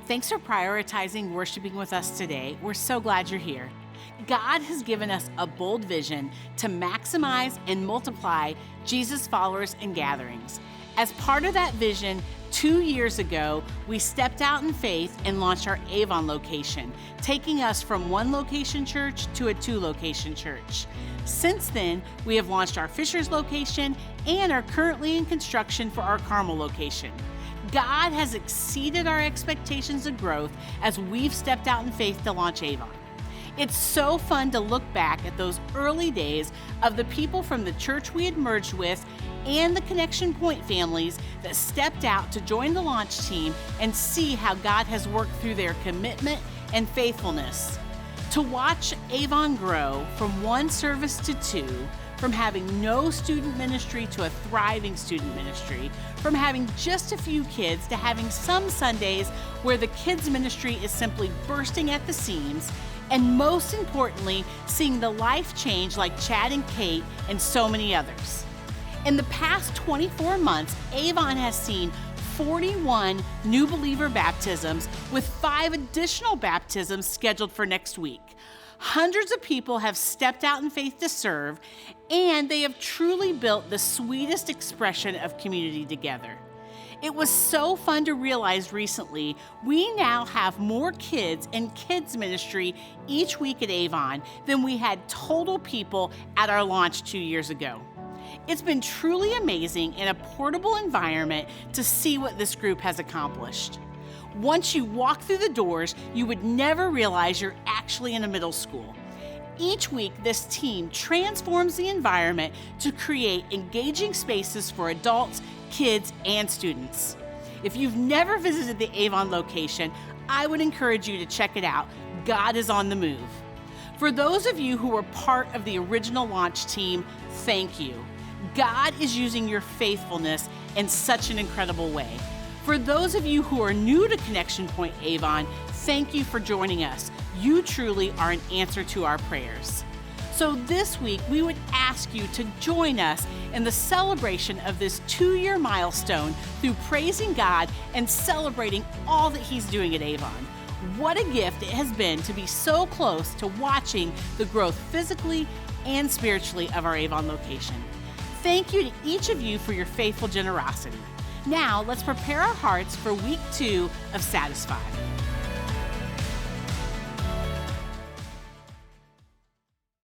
Thanks for prioritizing worshiping with us today. We're so glad you're here. God has given us a bold vision to maximize and multiply Jesus followers and gatherings. As part of that vision, 2 years ago, we stepped out in faith and launched our Avon location, taking us from one location church to a 2-location church. Since then, we have launched our Fishers location and are currently in construction for our Carmel location. God has exceeded our expectations of growth as we've stepped out in faith to launch Avon. It's so fun to look back at those early days of the people from the church we had merged with and the Connection Point families that stepped out to join the launch team and see how God has worked through their commitment and faithfulness. To watch Avon grow from one service to 2, from having no student ministry to a thriving student ministry, from having just a few kids to having some Sundays where the kids ministry is simply bursting at the seams, and most importantly, seeing the life change like Chad and Kate and so many others. In the past 24 months, Avon has seen 41 new believer baptisms with 5 additional baptisms scheduled for next week. Hundreds of people have stepped out in faith to serve, and they have truly built the sweetest expression of community together. It was so fun to realize recently we now have more kids in kids ministry each week at Avon than we had total people at our launch 2 years ago. It's been truly amazing in a portable environment to see what this group has accomplished. Once you walk through the doors, you would never realize you're actually in a middle school. Each week, this team transforms the environment to create engaging spaces for adults, kids, and students. If you've never visited the Avon location, I would encourage you to check it out. God is on the move. For those of you who were part of the original launch team, thank you. God is using your faithfulness in such an incredible way. For those of you who are new to Connection Point Avon, thank you for joining us. You truly are an answer to our prayers. So this week, we would ask you to join us in the celebration of this 2-year milestone through praising God and celebrating all that He's doing at Avon. What a gift it has been to be so close to watching the growth physically and spiritually of our Avon location. Thank you to each of you for your faithful generosity. Now, let's prepare our hearts for week 2 of Satisfied.